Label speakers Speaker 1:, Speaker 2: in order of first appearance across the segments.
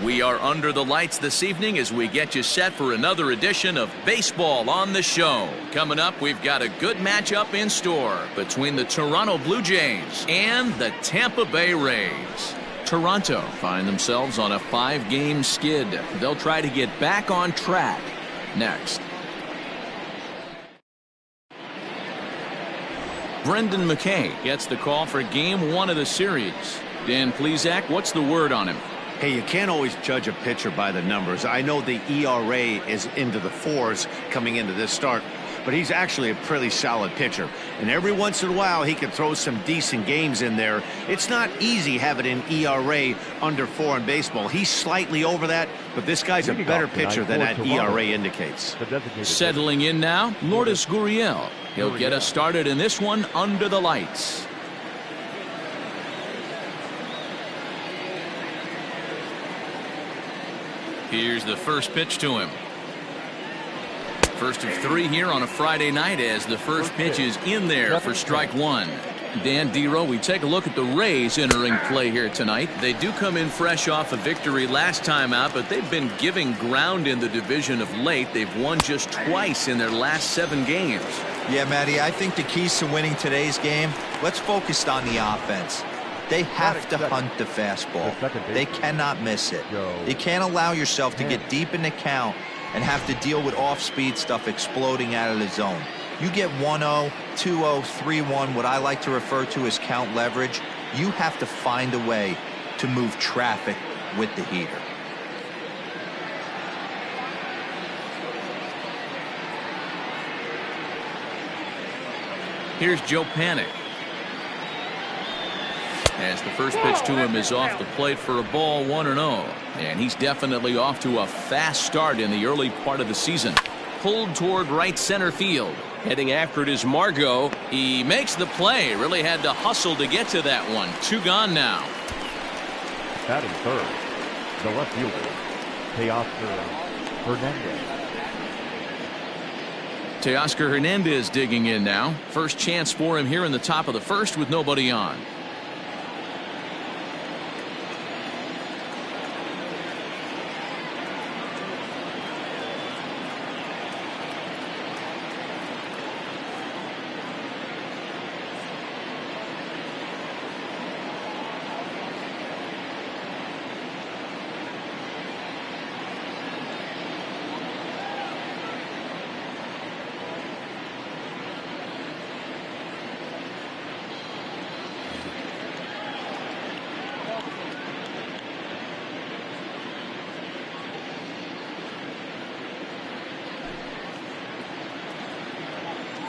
Speaker 1: We are under the lights this evening as we get you set for another edition of Baseball on the Show. Coming up, we've got a good matchup in store between the Toronto Blue Jays and the Tampa Bay Rays. Toronto find themselves on a 5-game skid. They'll try to get back on track next. Brendan McKay gets the call for Game 1 of the series. Dan Plesac, what's the word on him?
Speaker 2: Hey, you can't always judge a pitcher by the numbers. I know the ERA is into the 4s coming into this start, but he's actually a pretty solid pitcher. And every once in a while, he can throw some decent games in there. It's not easy having an ERA under 4 in baseball. He's slightly over that, but this guy's a better pitcher than that ERA indicates.
Speaker 1: Settling in now, Lourdes Gurriel. He'll get us started in this one under the lights. Here's the first pitch to him. First of 3 here on a Friday night as the first pitch is in there for strike 1. Dan Dero, we take a look at the Rays entering play here tonight. They do come in fresh off a victory last time out, but they've been giving ground in the division of late. They've won just twice in their last 7 games.
Speaker 3: Yeah, Matty, I think the keys to winning today's game, let's focus on the offense. They have to hunt the fastball. They cannot miss it. You can't allow yourself to get deep in the count and have to deal with off-speed stuff exploding out of the zone. You get 1-0, 2-0, 3-1, what I like to refer to as count leverage. You have to find a way to move traffic with the heater.
Speaker 1: Here's Joe Panik. As the first pitch to him is off the plate for a ball, 1-0. And he's definitely off to a fast start in the early part of the season. Pulled toward right center field. Heading after it is Margot. He makes the play. Really had to hustle to get to that one. 2 gone now.
Speaker 4: Batting third, the left fielder, Teoscar Hernandez.
Speaker 1: Teoscar Hernandez digging in now. First chance for him here in the top of the first with nobody on.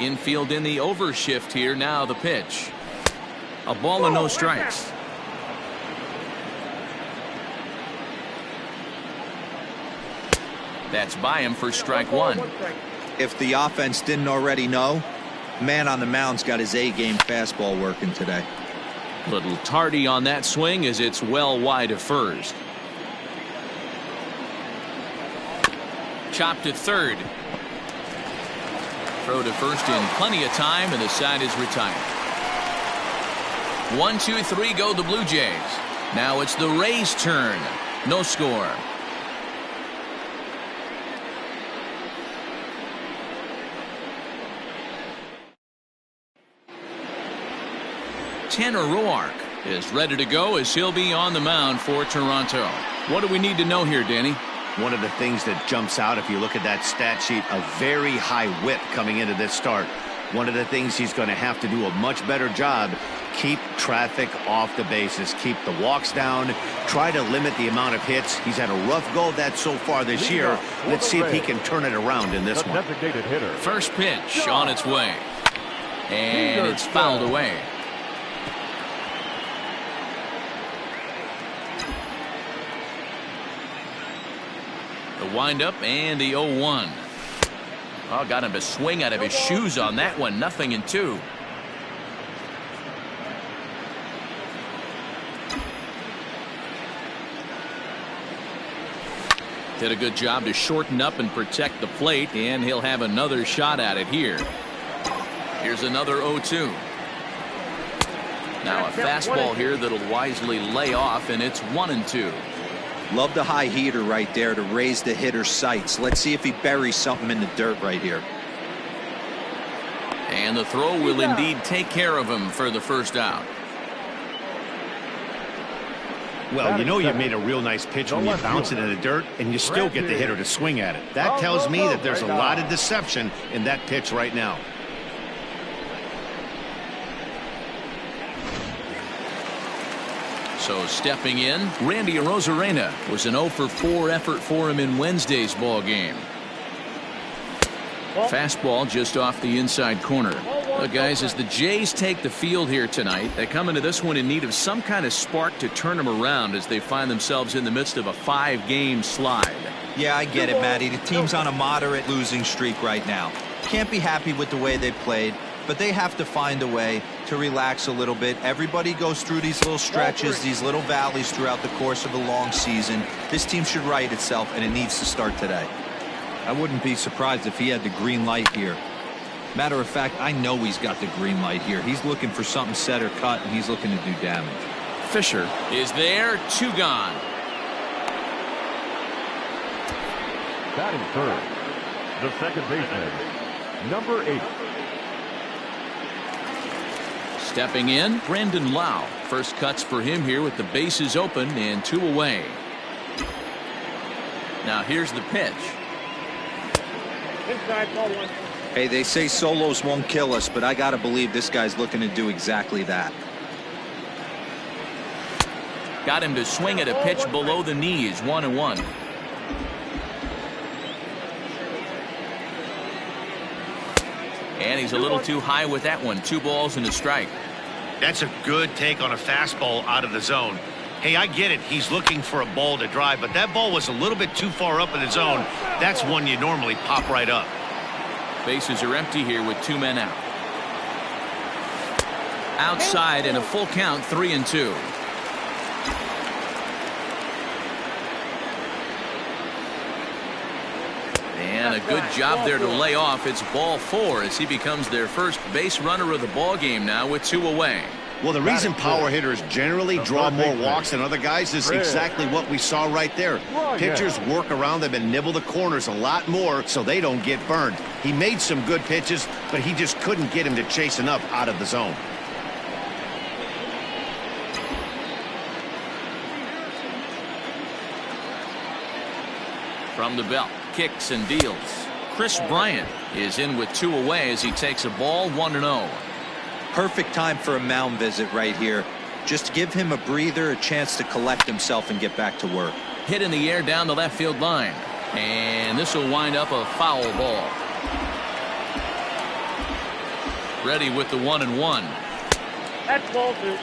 Speaker 1: Infield in the overshift here. Now the pitch. A ball and no strikes. That's by him for strike 1.
Speaker 3: If the offense didn't already know, man on the mound's got his A-game fastball working today.
Speaker 1: Little tardy on that swing as it's well wide of first. Chopped to third. Throw to first in plenty of time, and the side is retired. 1, 2, 3 go the Blue Jays. Now it's the Rays' turn. No score. Tanner Roark is ready to go as he'll be on the mound for Toronto. What do we need to know here, Danny?
Speaker 2: One of the things that jumps out if you look at that stat sheet, a very high whip coming into this start. One of the things he's going to have to do a much better job, keep traffic off the bases, keep the walks down, try to limit the amount of hits. He's had a rough go of that so far this year. Let's see if he can turn it around in this one.
Speaker 1: First pitch on its way. And it's fouled away. The windup and the 0-1. Oh, got him to swing out of his shoes on that one. 0-2. Did a good job to shorten up and protect the plate, and he'll have another shot at it here. Here's another 0-2. Now a fastball here that'll wisely lay off, and it's 1-2.
Speaker 3: Love the high heater right there to raise the hitter's sights. Let's see if he buries something in the dirt right here.
Speaker 1: And the throw will indeed take care of him for the first out.
Speaker 2: Well, you know you've made a real nice pitch when you bounce it in the dirt and you still get the hitter to swing at it. That tells me that there's a lot of deception in that pitch right now.
Speaker 1: So stepping in, Randy Arozarena was an 0 for 4 effort for him in Wednesday's ball game. Fastball just off the inside corner. Look, guys, as the Jays take the field here tonight, they come into this one in need of some kind of spark to turn them around as they find themselves in the midst of a 5-game slide.
Speaker 3: Yeah, I get it, Matty. The team's on a moderate losing streak right now. Can't be happy with the way they played, but they have to find a way to relax a little bit. Everybody goes through these little stretches, these little valleys throughout the course of a long season. This team should right itself, and it needs to start today. I wouldn't be surprised if he had the green light here. Matter of fact, I know he's got the green light here. He's looking for something set or cut, and he's looking to do damage.
Speaker 1: Fisher is there, 2 gone.
Speaker 4: Batting third, the second baseman, number 8.
Speaker 1: Stepping in, Brandon Lau. First cuts for him here with the bases open and 2 away. Now here's the pitch.
Speaker 3: Hey, they say solos won't kill us, but I got to believe this guy's looking to do exactly that.
Speaker 1: Got him to swing at a pitch below the knees, 1-1. And he's a little too high with that one. 2 balls and a strike.
Speaker 2: That's a good take on a fastball out of the zone. Hey, I get it. He's looking for a ball to drive, but that ball was a little bit too far up in the zone. That's one you normally pop right up.
Speaker 1: Bases are empty here with 2 men out. Outside and a full count, 3-2. And a good job there to lay off. It's ball 4 as he becomes their first base runner of the ball game now with 2 away.
Speaker 2: Well, the reason power hitters generally draw more walks than other guys is exactly what we saw right there. Pitchers work around them and nibble the corners a lot more so they don't get burned. He made some good pitches, but he just couldn't get him to chase enough out of the zone.
Speaker 1: From the belt, kicks and deals. Chris Bryant is in with 2 away as he takes a ball, 1-0.
Speaker 3: Perfect time for a mound visit right here. Just give him a breather, a chance to collect himself and get back to work.
Speaker 1: Hit in the air down the left field line. And this will wind up a foul ball. Ready with the 1-1.
Speaker 5: That's ball 2.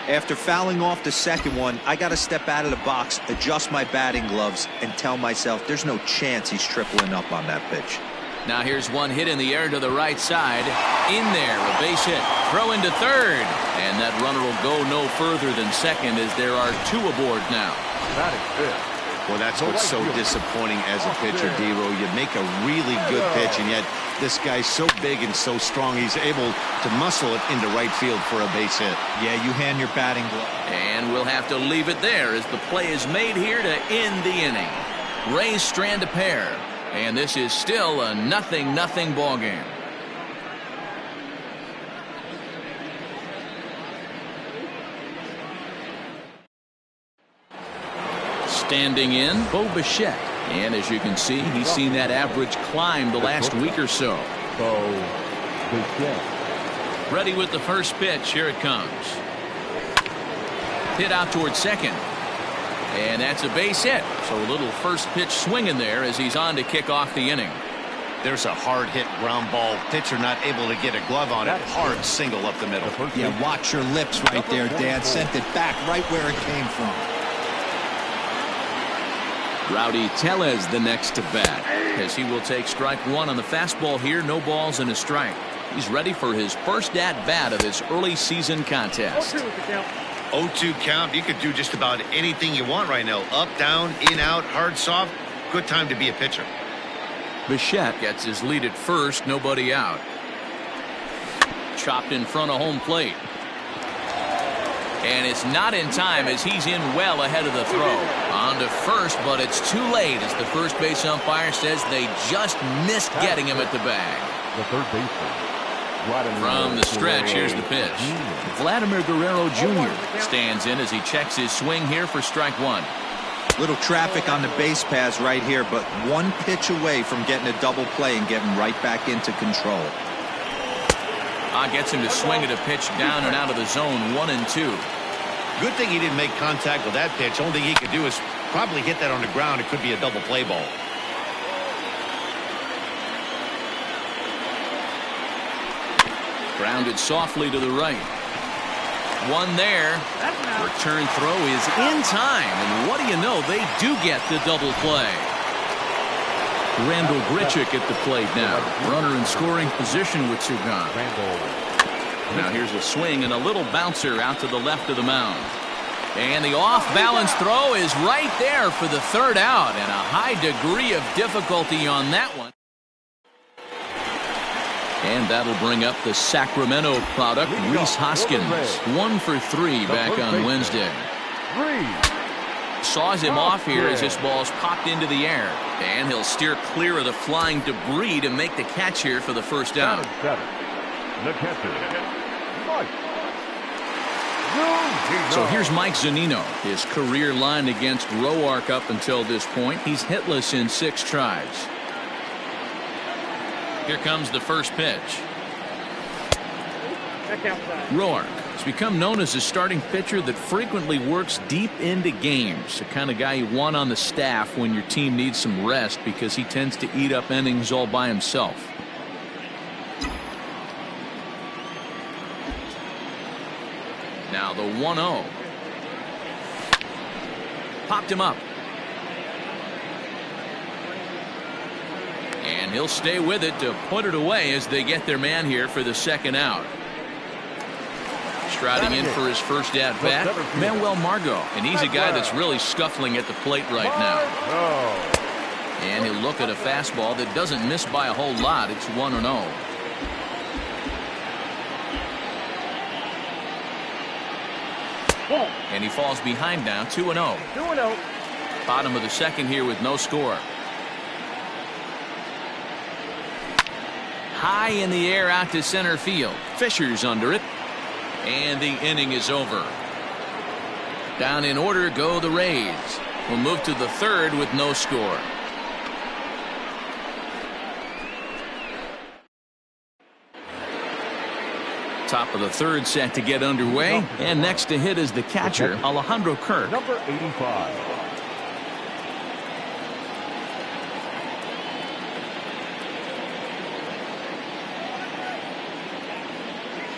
Speaker 3: After fouling off the second one, I got to step out of the box, adjust my batting gloves, and tell myself there's no chance he's tripling up on that pitch.
Speaker 1: Now here's one hit in the air to the right side. In there, a base hit. Throw into third. And that runner will go no further than second as there are 2 aboard now.
Speaker 4: Batting fifth.
Speaker 2: Well, that's what's so disappointing as a pitcher, D-Row. You make a really good pitch, and yet this guy's so big and so strong, he's able to muscle it into right field for a base hit.
Speaker 3: Yeah, you hand your batting glove.
Speaker 1: And we'll have to leave it there as the play is made here to end the inning. Rays strand a pair, and this is still a 0-0 ball game. Standing in, Bo Bichette. And as you can see, he's seen that average climb the last week or so.
Speaker 4: Bo Bichette.
Speaker 1: Ready with the first pitch. Here it comes. Hit out towards second. And that's a base hit. So a little first pitch swing in there as he's on to kick off the inning.
Speaker 2: There's a hard hit ground ball. Pitcher not able to get a glove on it. Hard single up the middle.
Speaker 3: Yeah, watch your lips right there, Dad. Sent it back right where it came from.
Speaker 1: Rowdy Tellez the next to bat as he will take strike 1 on the fastball here. No balls and a strike. He's ready for his first at-bat of this early season contest.
Speaker 2: 0-2 count. You could do just about anything you want right now. Up, down, in, out, hard, soft. Good time to be a pitcher.
Speaker 1: Bichette gets his lead at first, nobody out. Chopped in front of home plate. And it's not in time as he's in well ahead of the throw. On to first, but it's too late as the first base umpire says they just missed getting him at the bag.
Speaker 4: The third baseman.
Speaker 1: From the stretch, here's the pitch. Vladimir Guerrero Jr. stands in as he checks his swing here for strike one.
Speaker 3: Little traffic on the base paths right here, but one pitch away from getting a double play and getting right back into control.
Speaker 1: Gets him to swing at a pitch down and out of the zone, 1-2.
Speaker 2: Good thing he didn't make contact with that pitch. Only thing he could do is probably hit that on the ground. It could be a double play ball.
Speaker 1: Grounded softly to the right. One there. Return throw is in time. And what do you know? They do get the double play. Randall Grichuk at the plate now. Runner in scoring position with two gone. Now here's a swing and a little bouncer out to the left of the mound. And the off-balance throw is right there for the third out. And a high degree of difficulty on that one. And that'll bring up the Sacramento product, Rhys Hoskins. 1 for 3 back on Wednesday. Saws him off here as this ball's popped into the air. And he'll steer clear of the flying debris to make the catch here for the first down.
Speaker 4: The catcher, Mike.
Speaker 1: So here's Mike Zunino. His career line against Roark up until this point. He's hitless in 6 tries. Here comes the first pitch. Roark has become known as a starting pitcher that frequently works deep into games. The kind of guy you want on the staff when your team needs some rest because he tends to eat up innings all by himself. Now the 1-0. Popped him up. And he'll stay with it to put it away as they get their man here for the second out. Striding in for his first at bat, Manuel Margot, and he's a guy that's really scuffling at the plate right now. And he'll look at a fastball that doesn't miss by a whole lot. It's 1-0. And he falls behind now, 2-0.
Speaker 5: 2-0.
Speaker 1: Bottom of the second here with no score. High in the air out to center field. Fisher's under it. And the inning is over. Down in order go the Rays. We'll move to the third with no score. Top of the third set to get underway. And next to hit is the catcher, Alejandro Kirk.
Speaker 4: Number 85.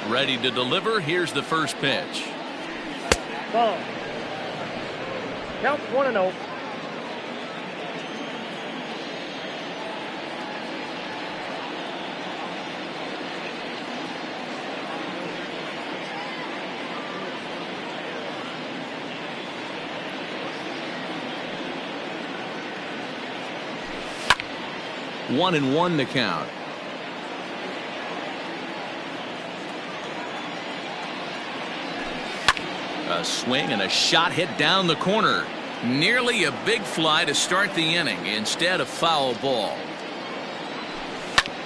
Speaker 1: Ready to deliver. Here's the first pitch.
Speaker 5: Ball. Count 1-0.
Speaker 1: One and one to count. A swing and a shot hit down the corner. Nearly a big fly to start the inning. Instead, a foul ball.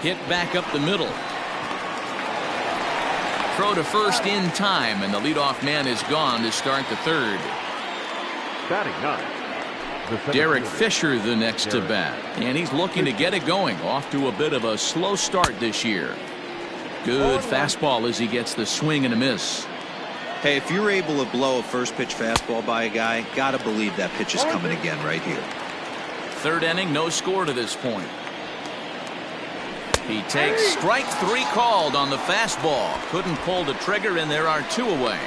Speaker 1: Hit back up the middle. Throw to first in time, and the leadoff man is gone to start the third.
Speaker 4: Batting ninth.
Speaker 1: Derek Fisher the next to bat, and he's looking to get it going. Off to a bit of a slow start this year. Good fastball as he gets the swing and a miss.
Speaker 3: Hey, if you're able to blow a first pitch fastball by a guy, gotta believe that pitch is coming again right here.
Speaker 1: Third inning, no score to this point. He takes strike 3 called on the fastball. Couldn't pull the trigger, and there are 2 away.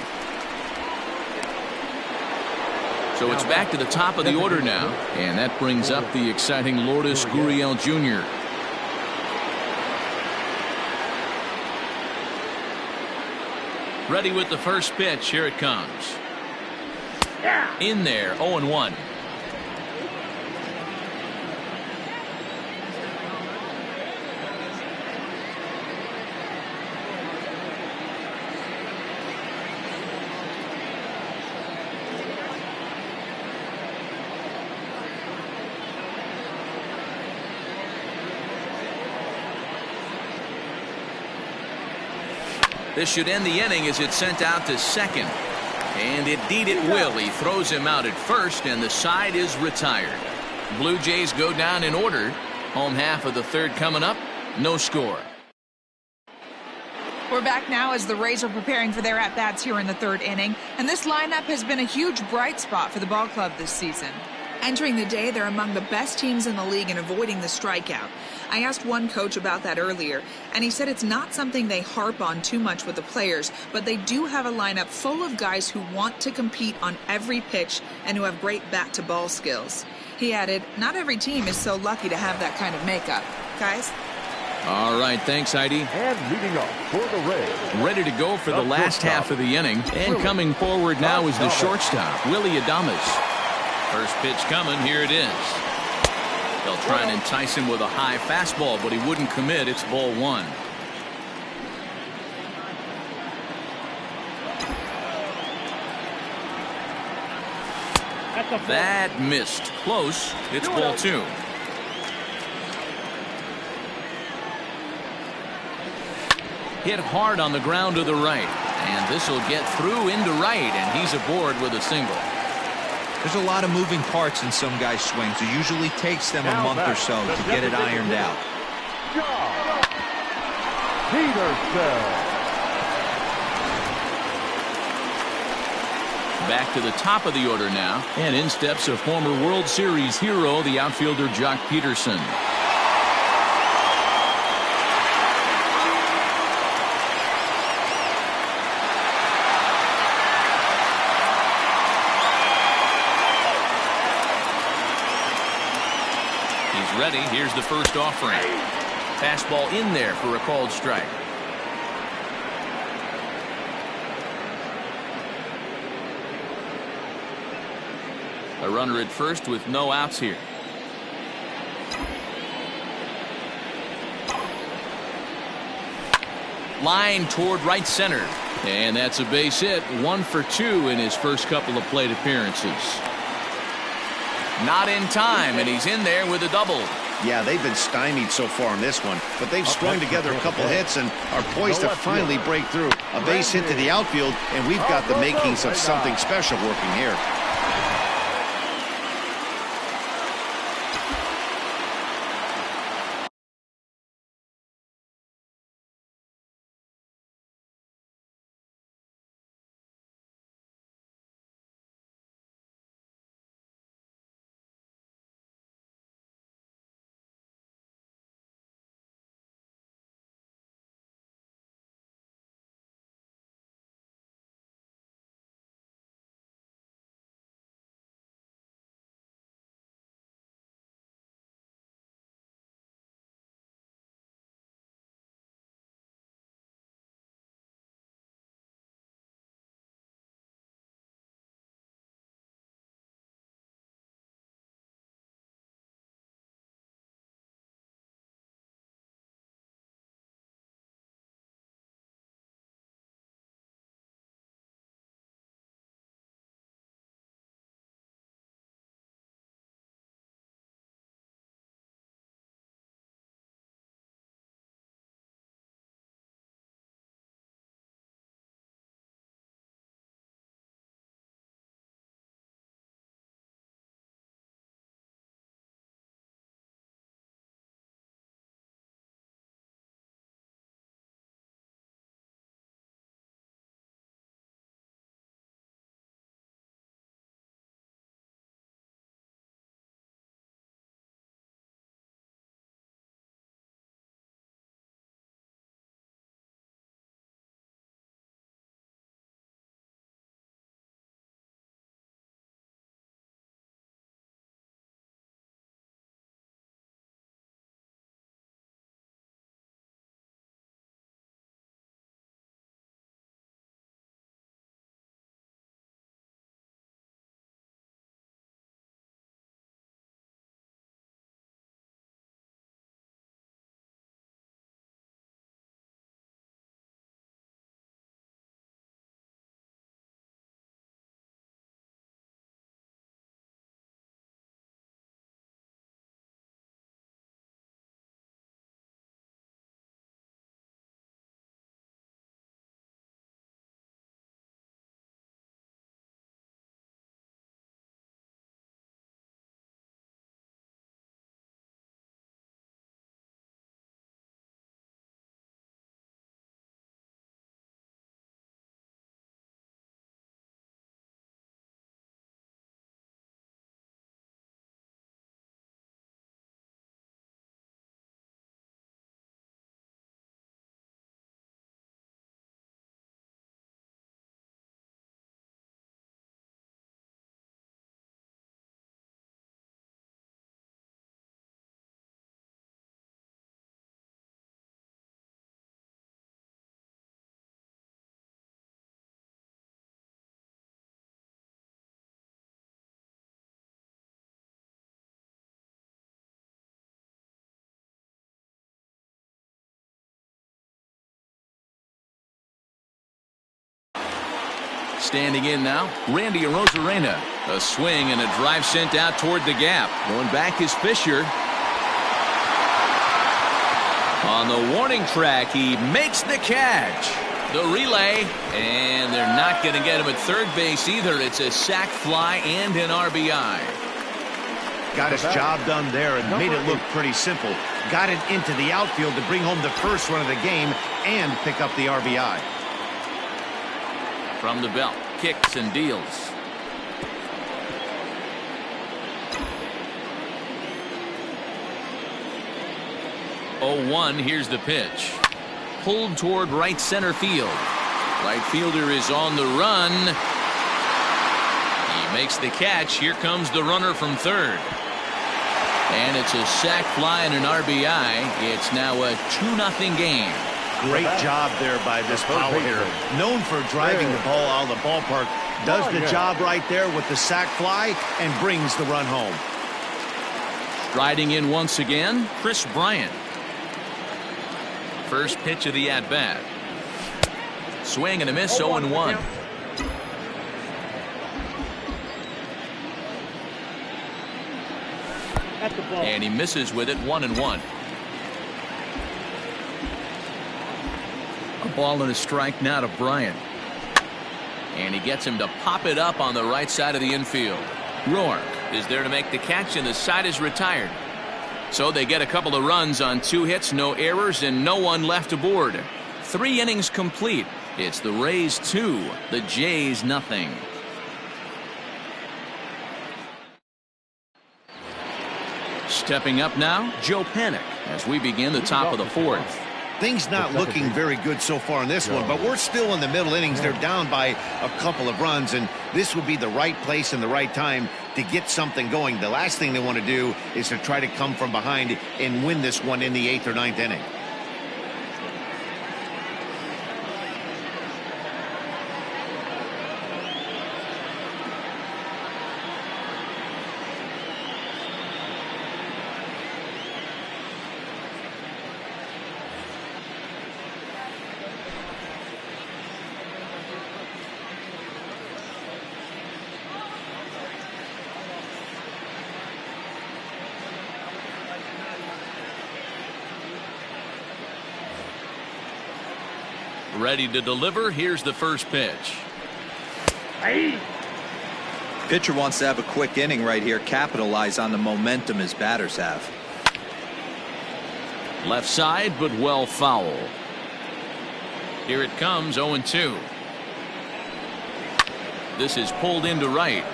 Speaker 1: So it's back to the top of the order now, and that brings up the exciting Lourdes Gurriel Jr. Ready with the first pitch. Here it comes.
Speaker 5: Yeah.
Speaker 1: In there, 0-1. This should end the inning as it's sent out to second. And indeed it will. He throws him out at first, and the side is retired. Blue Jays go down in order. Home half of the third coming up. No score.
Speaker 6: We're back now as the Rays are preparing for their at-bats here in the third inning. And this lineup has been a huge bright spot for the ball club this season. Entering the day, they're among the best teams in the league in avoiding the strikeout. I asked one coach about that earlier, and he said it's not something they harp on too much with the players, but they do have a lineup full of guys who want to compete on every pitch and who have great bat-to-ball skills. He added, not every team is so lucky to have that kind of makeup. Guys?
Speaker 1: All right, thanks, Heidi.
Speaker 4: And leading up for the Rays.
Speaker 1: Ready to go for the last half of the inning. And coming forward now is the shortstop, Willie Adames. First pitch coming. Here it is. They'll try and entice him with a high fastball, but he wouldn't commit. It's ball one. That missed. Close. It's ball two. Hit hard on the ground to the right. And this will get through into right, and he's aboard with a single.
Speaker 3: There's a lot of moving parts in some guys' swings. It usually takes them a month or so to get it ironed out.
Speaker 4: Peterson.
Speaker 1: Back to the top of the order now. And in steps a former World Series hero, the outfielder Jock Peterson. Ready. Here's the first offering. Fastball in there for a called strike. A runner at first with no outs here. Line toward right center. And that's a base hit. 1 for 2 in his first couple of plate appearances. Not in time, and he's in there with a double.
Speaker 2: Yeah, they've been stymied so far in this one, but they've strung together a couple hits and are poised to finally break through. A base hit to the outfield, and we've got the makings of something special working here.
Speaker 1: Standing in now, Randy Arozarena. A swing and a drive sent out toward the gap. Going back is Fisher. On the warning track, he makes the catch. The relay, and they're not going to get him at third base either. It's a sac fly and an RBI.
Speaker 2: Got his job done there and made it look pretty simple. Got it into the outfield to bring home the first run of the game and pick up the RBI.
Speaker 1: From the belt, kicks and deals. Oh, 1, here's the pitch. Pulled toward right center field. Right fielder is on the run. He makes the catch. Here comes the runner from third. And it's a sac fly and an RBI. It's now a 2-0 game.
Speaker 2: Great job there by this power hitter. Known for driving the ball out of the ballpark. Does the job right there with the sac fly and brings the run home.
Speaker 1: Striding in once again, Chris Bryant. First pitch of the at-bat. Swing and a miss, 0-1. And he misses with it, 1-1. A ball and a strike now to Bryant. And he gets him to pop it up on the right side of the infield. Rourke is there to make the catch, and the side is retired. So they get a couple of runs on 2 hits, no errors, and no one left aboard. 3 innings complete. It's the Rays 2, the Jays nothing. Stepping up now, Joe Panik as we begin the top of the 4th.
Speaker 2: Things not looking very good so far in this one, but we're still in the middle innings. They're down by a couple of runs, and this would be the right place and the right time to get something going. The last thing they want to do is to try to come from behind and win this one in the 8th or 9th inning.
Speaker 1: Ready to deliver. Here's the first pitch.
Speaker 3: Pitcher wants to have a quick inning right here. Capitalize on the momentum his batters have.
Speaker 1: Left side, but well foul. Here it comes, 0-2. This is pulled into right.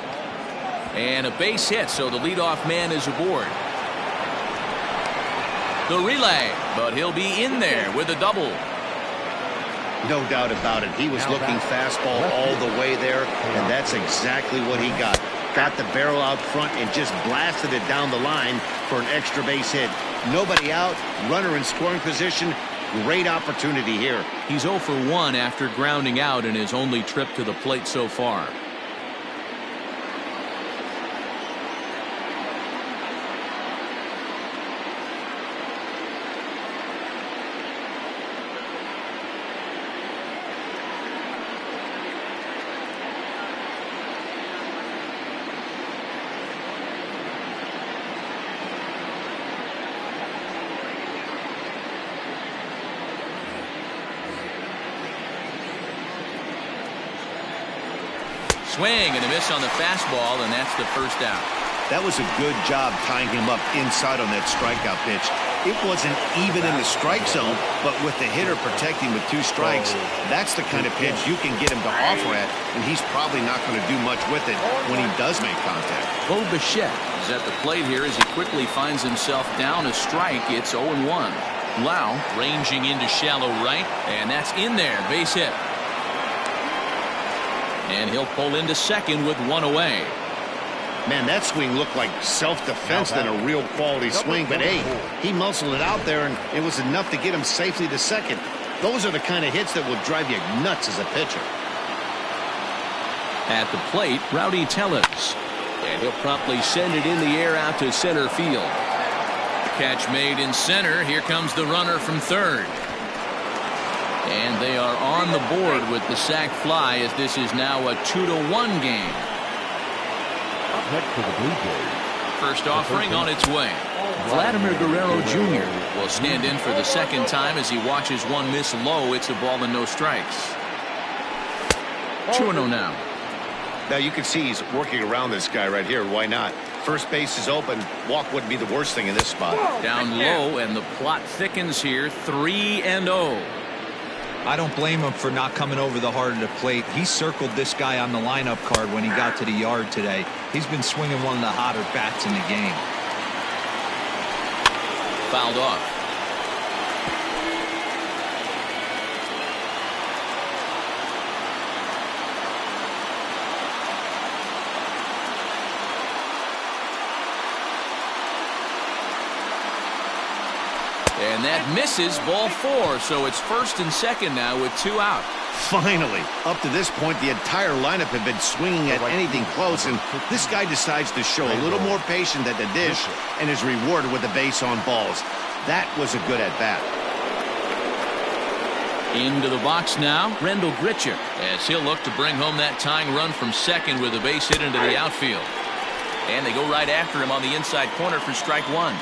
Speaker 1: And a base hit, so the leadoff man is aboard. The relay, but he'll be in there with a double.
Speaker 2: No doubt about it. He was looking fastball all the way there, and that's exactly what he got. Got the barrel out front and just blasted it down the line for an extra base hit. Nobody out, runner in scoring position. Great opportunity here.
Speaker 1: He's 0 for 1 after grounding out in his only trip to the plate so far. Swing and a miss on the fastball, and that's the first out.
Speaker 2: That was a good job tying him up inside on that strikeout pitch. It wasn't even in the strike zone, but with the hitter protecting with 2 strikes, that's the kind of pitch you can get him to offer at, and he's probably not going to do much with it when he does make contact.
Speaker 1: Bo Bichette is at the plate here as he quickly finds himself down a strike. It's 0-1. Lau ranging into shallow right, and that's in there. Base hit. And he'll pull into second with 1 away.
Speaker 2: Man, that swing looked like self-defense than a real quality swing. But, hey, he muscled it out there, and it was enough to get him safely to second. Those are the kind of hits that will drive you nuts as a pitcher.
Speaker 1: At the plate, Rowdy Tellez. And he'll promptly send it in the air out to center field. Catch made in center. Here comes the runner from third. And they are on the board with the sac fly as this is now a 2-1 game.
Speaker 4: Up next for the Blue Jays.
Speaker 1: First offering on its way. Vladimir Guerrero Jr. will stand in for the second time as he watches one miss low. It's a ball and no strikes. 2-0 now.
Speaker 2: Now you can see he's working around this guy right here. Why not? First base is open. Walk wouldn't be the worst thing in this spot.
Speaker 1: Down low, and the plot thickens here. 3-0.
Speaker 3: I don't blame him for not coming over the heart of the plate. He circled this guy on the lineup card when he got to the yard today. He's been swinging one of the hotter bats in the game.
Speaker 1: Fouled off. And that misses, ball 4, so it's first and second now with 2 out.
Speaker 2: Finally, up to this point, the entire lineup had been swinging at anything close, and this guy decides to show a little more patience at the dish and is rewarded with a base on balls. That was a good at-bat.
Speaker 1: Into the box now, Rendell Gritcher, as he'll look to bring home that tying run from second with a base hit into the outfield. And they go right after him on the inside corner for strike 1.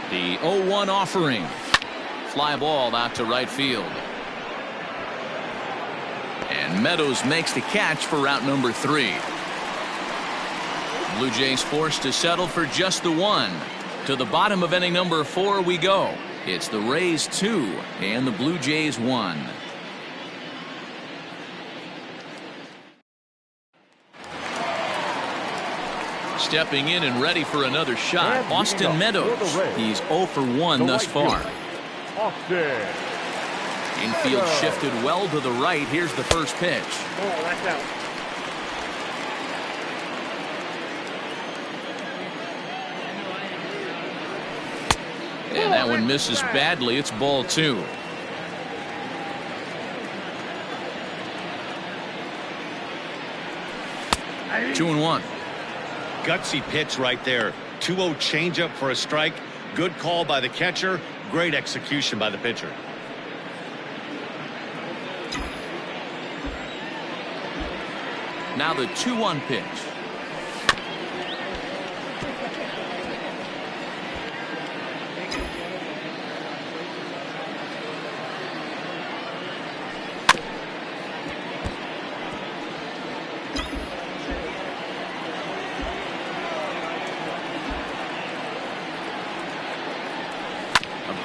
Speaker 1: The 0-1 offering. Fly ball out to right field. And Meadows makes the catch for route number 3. Blue Jays forced to settle for just the 1. To the bottom of inning number 4 we go. It's the Rays 2 and the Blue Jays 1. Stepping in and ready for another shot, Austin Meadows. He's 0 for 1 thus far. Infield shifted well to the right. Here's the first pitch. And that one misses badly. It's ball 2. Two and 1.
Speaker 2: Gutsy pitch right there. 2-0 changeup for a strike. Good call by the catcher. Great execution by the pitcher.
Speaker 1: Now the 2-1 pitch.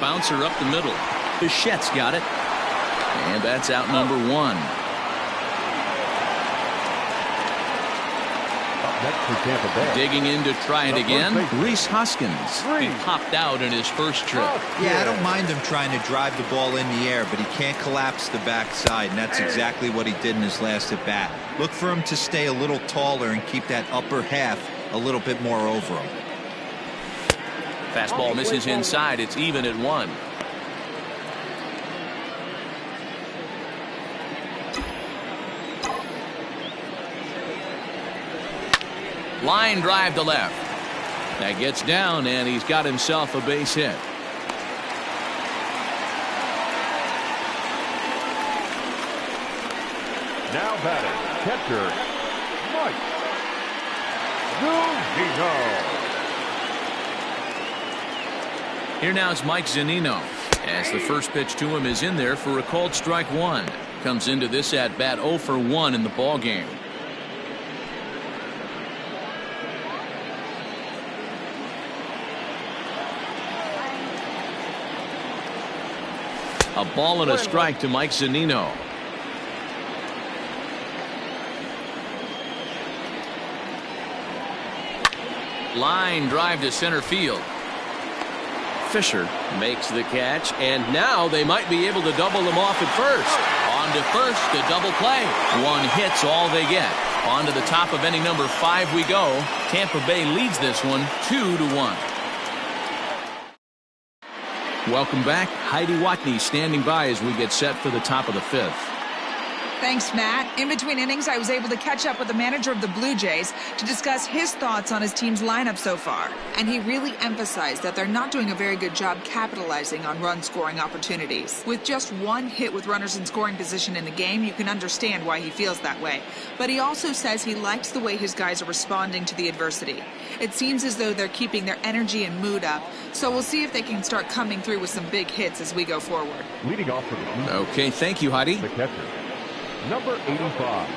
Speaker 1: Bouncer up the middle. Bichette's got it. And that's out number 1.
Speaker 4: Up next for Tampa Bay.
Speaker 1: Digging in to try it again. Rhys Hoskins. He popped out in his first trip.
Speaker 3: Yeah, I don't mind him trying to drive the ball in the air, but he can't collapse the backside, and that's exactly what he did in his last at bat. Look for him to stay a little taller and keep that upper half a little bit more over him.
Speaker 1: Fastball misses inside. It's even at 1. Line drive to left. That gets down, and he's got himself a base hit.
Speaker 4: Now batting, catcher, Mike Zunino.
Speaker 1: Here now is Mike Zunino, as the first pitch to him is in there for a called strike 1. Comes into this at bat 0 for 1 in the ball game. A ball and a strike to Mike Zunino. Line drive to center field. Fisher makes the catch, and now they might be able to double them off at first. On to first, the double play. 1 hit's all they get. On to the top of inning number 5 we go. Tampa Bay leads this one 2-1. Welcome back. Heidi Watney standing by as we get set for the top of the 5th.
Speaker 6: Thanks, Matt. In between innings, I was able to catch up with the manager of the Blue Jays to discuss his thoughts on his team's lineup so far. And he really emphasized that they're not doing a very good job capitalizing on run-scoring opportunities. With just one hit with runners in scoring position in the game, you can understand why he feels that way. But he also says he likes the way his guys are responding to the adversity. It seems as though they're keeping their energy and mood up, so we'll see if they can start coming through with some big hits as we go forward.
Speaker 4: Leading off for the Blue Jays,
Speaker 1: Okay, thank you, Heidi.
Speaker 4: the catcher, number 85.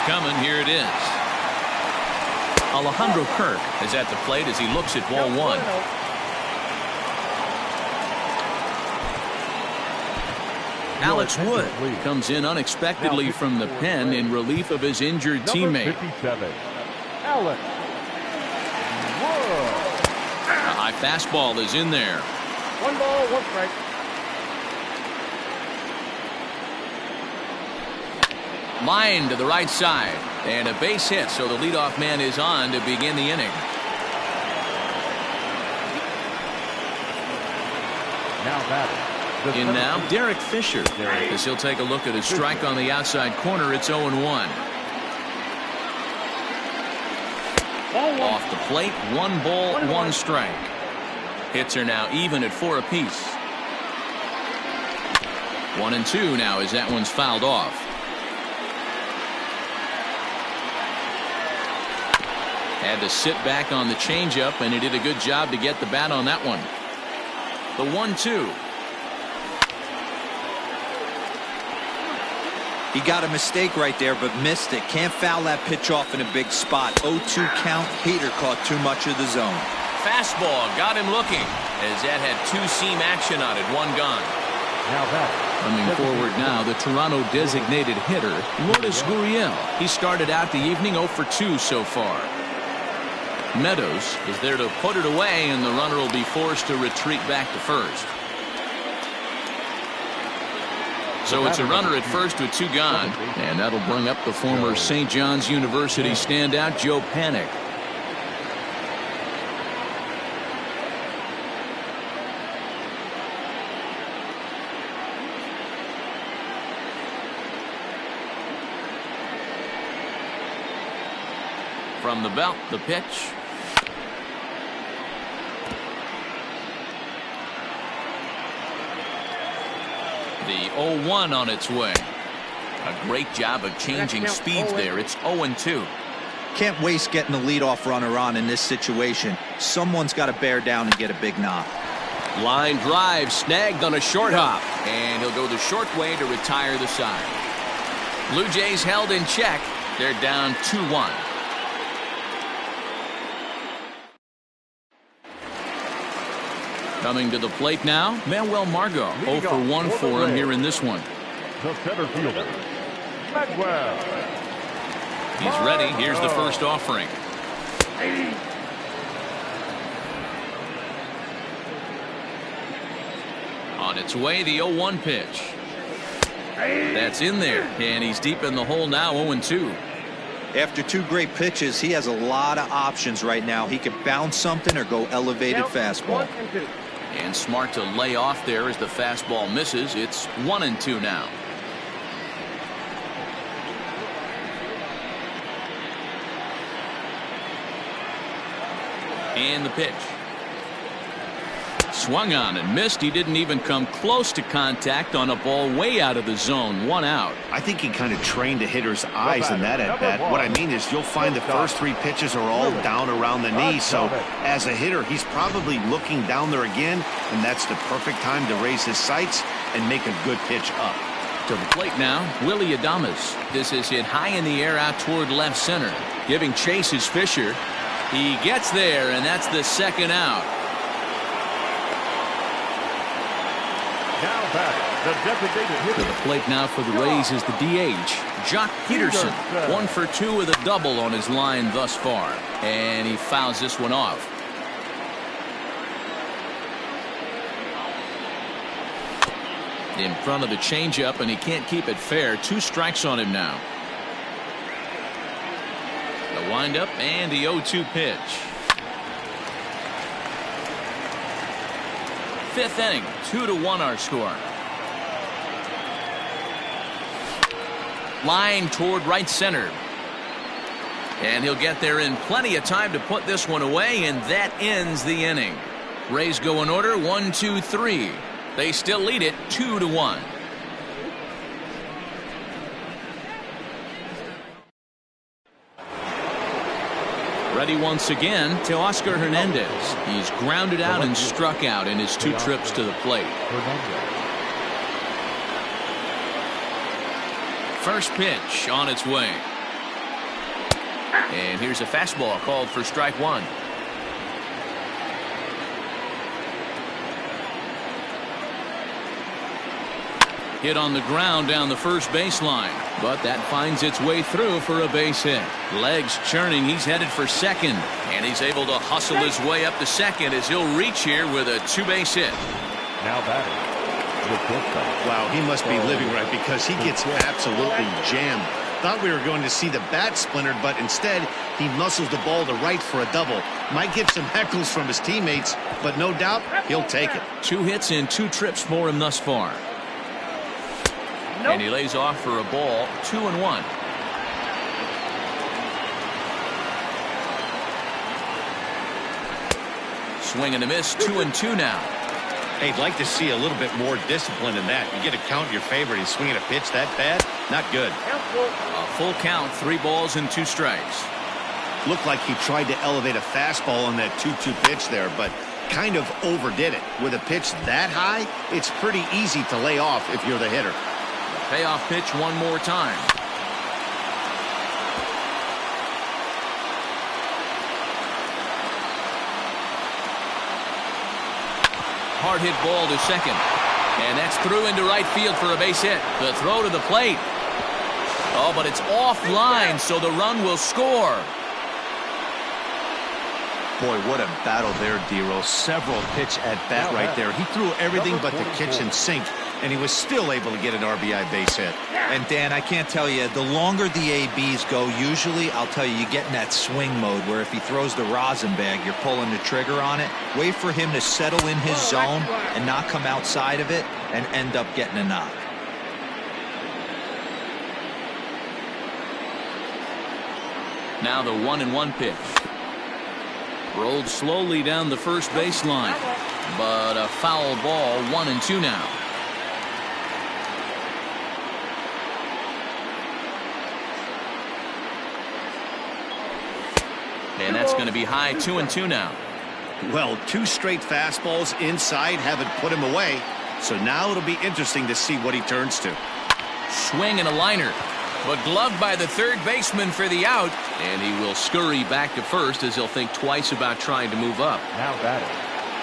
Speaker 1: Pitch coming. Here it is. Alejandro Kirk is at the plate as he looks at ball one. Alex Wood comes in unexpectedly from the pen in relief of his injured teammate.
Speaker 4: 57, Alex Wood.
Speaker 1: A high fastball is in there.
Speaker 5: 1 ball, 1 strike.
Speaker 1: Line to the right side. And a base hit, so the leadoff man is on to begin the inning.
Speaker 4: Now batting.
Speaker 1: In now, Derek Fisher, as he'll take a look at his strike on the outside corner. It's 0-1. Off the plate, 1 ball, 1 strike. Hits are now even at 4 apiece. 1-2 now as that one's fouled off. Had to sit back on the changeup, and he did a good job to get the bat on that one. The 1-2.
Speaker 3: He got a mistake right there, but missed it. Can't foul that pitch off in a big spot. 0-2 count. Hader caught too much of the zone.
Speaker 1: Fastball got him looking as that had 2-seam action on it. 1 gone.
Speaker 4: Now batting.
Speaker 1: Coming forward now, the Toronto designated hitter, Lourdes Gurriel. He started out the evening 0 for 2 so far. Meadows is there to put it away, and the runner will be forced to retreat back to first. So it's a runner at first with 2 gone, and that'll bring up the former St. John's University standout Joe Panik. From the belt, the pitch. The 0-1 on its way. A great job of changing speeds there. It's 0-2.
Speaker 3: Can't waste getting the leadoff runner on in this situation. Someone's got to bear down and get a big knock.
Speaker 1: Line drive snagged on a short hop, and he'll go the short way to retire the side. Blue Jays held in check. They're down 2-1. Coming to the plate now, Manuel Margot. 0 for 1 for him here in this one.
Speaker 4: The center fielder, Manuel.
Speaker 1: He's ready. Here's the first offering. On its way, the 0-1 pitch. That's in there, and he's deep in the hole now, 0-2.
Speaker 3: After 2 great pitches, he has a lot of options right now. He could bounce something or go elevated fastball.
Speaker 1: And smart to lay off there as the fastball misses. It's 1-2 now. And the pitch. Swung on and missed. He didn't even come close to contact on a ball way out of the zone. 1 out.
Speaker 2: I think he kind of trained the hitter's eyes in that at bat. What I mean is you'll find the first 3 pitches are all down around the knee. So as a hitter, he's probably looking down there again, and that's the perfect time to raise his sights and make a good pitch up.
Speaker 1: To the plate now, Willie Adames. This is hit high in the air out toward left center. Giving chase is Fisher. He gets there, and that's the 2nd out.
Speaker 4: Now back, the designated hitter.
Speaker 1: To the plate now for the Rays is the DH, Jock Peterson. 1 for 2 with a double on his line thus far. And he fouls this one off. In front of the changeup, and he can't keep it fair. 2 strikes on him now. The windup and the 0-2 pitch. 5th inning, 2-1 our score. Line toward right center. And he'll get there in plenty of time to put this one away, and that ends the inning. Rays go in order, 1, 2, 3. They still lead it 2-1. Ready once again to Oscar Hernandez. He's grounded out and struck out in his 2 trips to the plate. First pitch on its way. And here's a fastball called for strike one. Hit on the ground down the first baseline, but that finds its way through for a base hit. Legs churning, he's headed for second, and he's able to hustle his way up to second as he'll reach here with a two-base hit.
Speaker 4: Now batting.
Speaker 2: Wow, he must be living right because he gets absolutely jammed. Thought we were going to see the bat splintered, but instead he muscles the ball to right for a double. Might get some heckles from his teammates, but no doubt he'll take it.
Speaker 1: 2 hits and 2 trips for him thus far. And he lays off for a ball, 2-1. Swing and a miss, 2-2 now.
Speaker 2: Hey, I'd like to see a little bit more discipline in that. You get a count in your favor and he's swinging a pitch that bad? Not good.
Speaker 1: A full count, 3 balls and 2 strikes.
Speaker 2: Looked like he tried to elevate a fastball on that 2-2 pitch there, but kind of overdid it. With a pitch that high, it's pretty easy to lay off if you're the hitter.
Speaker 1: Payoff pitch one more time. Hard hit ball to second. And that's through into right field for a base hit. The throw to the plate. Oh, but it's offline, so the run will score.
Speaker 2: Boy, what a battle there, D-Roll. Several pitch at bat right there. He threw everything but the kitchen sink, and he was still able to get an RBI base hit.
Speaker 3: And Dan, I can't tell you, the longer the ABs go, usually, I'll tell you, you get in that swing mode where if he throws the rosin bag, you're pulling the trigger on it. Wait for him to settle in his zone and not come outside of it and end up getting a knock.
Speaker 1: Now the 1-1 pitch. Rolled slowly down the first baseline, but a foul ball, 1-2 now. And that's going to be high, 2-2 now.
Speaker 2: Well, 2 straight fastballs inside haven't put him away, so now it'll be interesting to see what he turns to.
Speaker 1: Swing and a liner, but gloved by the third baseman for the out, and he will scurry back to first as he'll think twice about trying to move up.
Speaker 4: Now batting.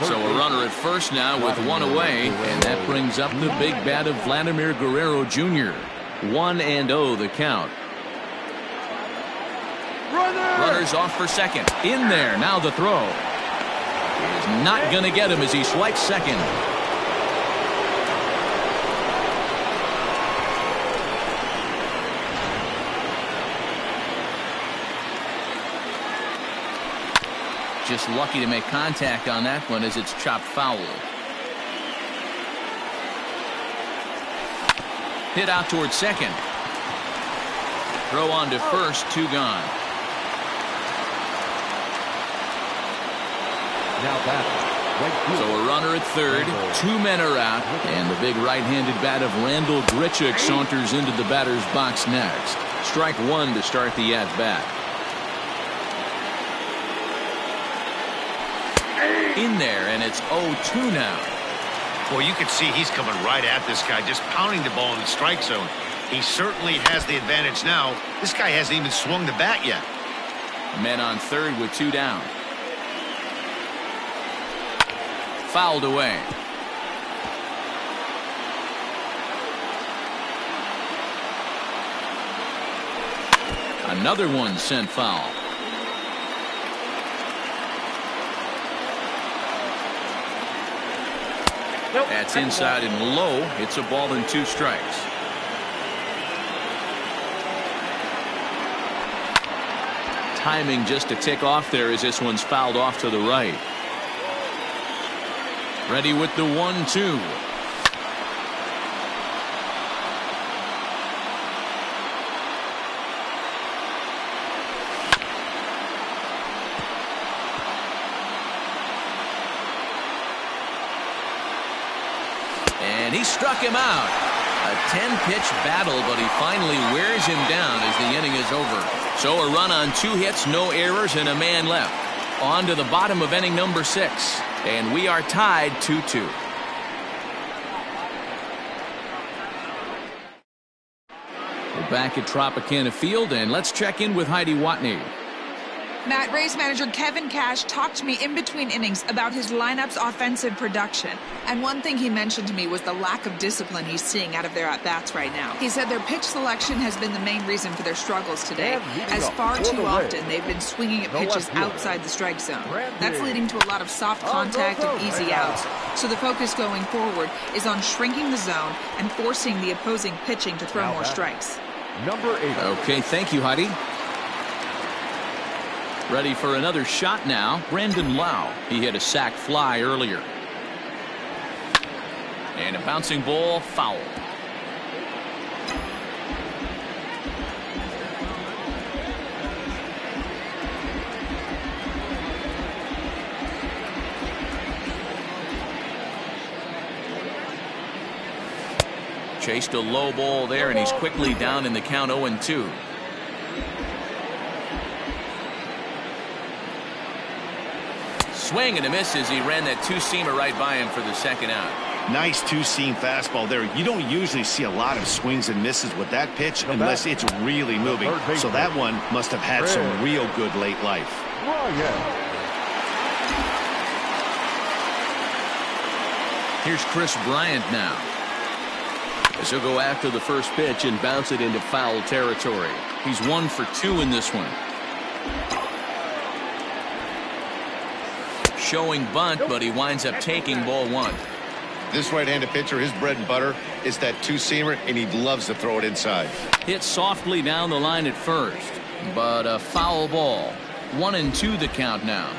Speaker 1: So a runner at first now with 1 away, and that brings up the big bat of Vladimir Guerrero Jr. 1-0 the count. Runners off for second. In there, now the throw. He is not going to get him as he swipes second. Just lucky to make contact on that one as it's chopped foul. Hit out towards second. Throw on to first, 2 gone.
Speaker 4: Now batting.
Speaker 1: So a runner at third, 2 men are out, and the big right-handed bat of Randall Grichuk saunters into the batter's box next. Strike 1 to start the at-bat. In there, and it's 0-2 now.
Speaker 2: Boy, you can see he's coming right at this guy, just pounding the ball in the strike zone. He certainly has the advantage now. This guy hasn't even swung the bat yet.
Speaker 1: Men on third with 2 down. Fouled away. Another one sent foul. That's inside and low. It's a ball and 2 strikes. Timing just a tick off there as this one's fouled off to the right. Ready with the 1-2. And he struck him out. A 10-pitch battle, but he finally wears him down as the inning is over. So a run on 2 hits, no errors, and a man left. On to the bottom of inning number 6. And we are tied 2-2. We're back at Tropicana Field, and let's check in with Heidi Watney.
Speaker 6: Matt, Rays manager Kevin Cash talked to me in between innings about his lineup's offensive production. And one thing he mentioned to me was the lack of discipline he's seeing out of their at-bats right now. He said their pitch selection has been the main reason for their struggles today, as far too often they've been swinging at pitches outside the strike zone. That's leading to a lot of soft contact and easy outs. So the focus going forward is on shrinking the zone and forcing the opposing pitching to throw more strikes.
Speaker 4: Number 8.
Speaker 1: Okay, thank you, Heidi. Ready for another shot now, Brandon Lau. He hit a sac fly earlier. And a bouncing ball, foul. Chased a low ball there, and he's quickly down in the count 0-2. Swing and a miss as he ran that two-seamer right by him for the second out.
Speaker 2: Nice two-seam fastball there. You don't usually see a lot of swings and misses with that pitch unless it's really moving. So that one must have had some real good late life.
Speaker 1: Here's Chris Bryant now, as he'll go after the first pitch and bounce it into foul territory. He's 1 for 2 in this one. Showing bunt, but he winds up taking ball 1.
Speaker 2: This right-handed pitcher, his bread and butter is that two-seamer, and he loves to throw it inside.
Speaker 1: Hit softly down the line at first, but a foul ball. 1-2 the count now.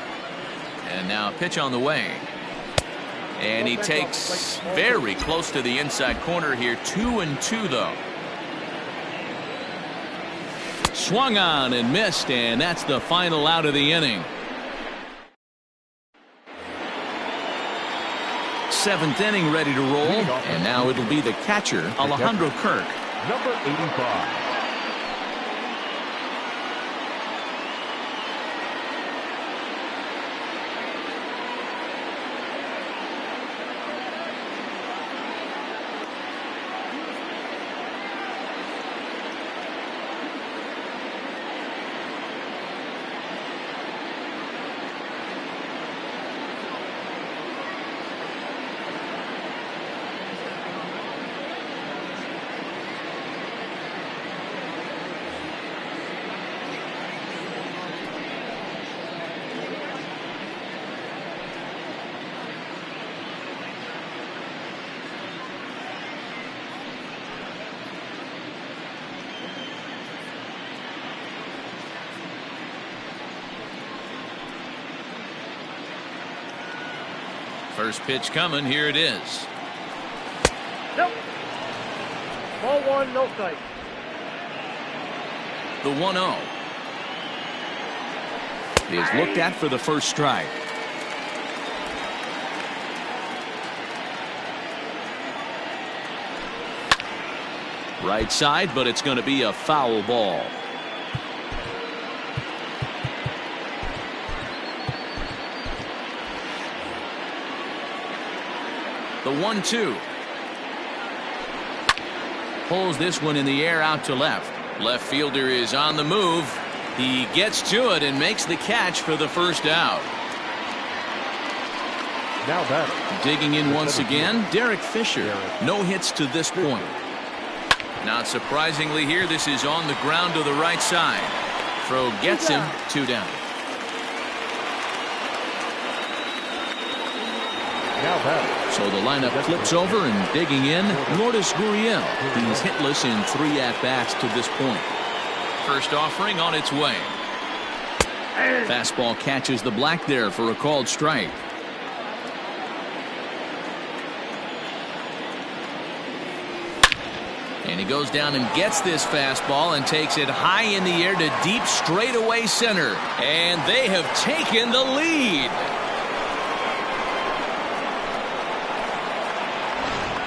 Speaker 1: And now pitch on the way. And he takes very close to the inside corner here. 2-2 though. Swung on and missed, and that's the final out of the inning. 7th inning ready to roll, and now it'll be the catcher, Alejandro Kirk.
Speaker 4: Number 85.
Speaker 1: First pitch coming. Here it is.
Speaker 5: Nope. Ball 1, no strike.
Speaker 1: The 1-0 is looked at for the first strike. Right side, but it's going to be a foul ball. The 1-2. Pulls this one in the air out to left. Left fielder is on the move. He gets to it and makes the catch for the first out.
Speaker 4: Now batting.
Speaker 1: Digging in once again, Derek Fisher. No hits to this point. Not surprisingly here, this is on the ground to the right side. Throw gets him, 2 down.
Speaker 4: Now batting.
Speaker 1: So the lineup flips over, and digging in, Lourdes Gurriel. He's hitless in 3 at-bats to this point. First offering on its way. Fastball catches the black there for a called strike. And he goes down and gets this fastball and takes it high in the air to deep straightaway center. And they have taken the lead.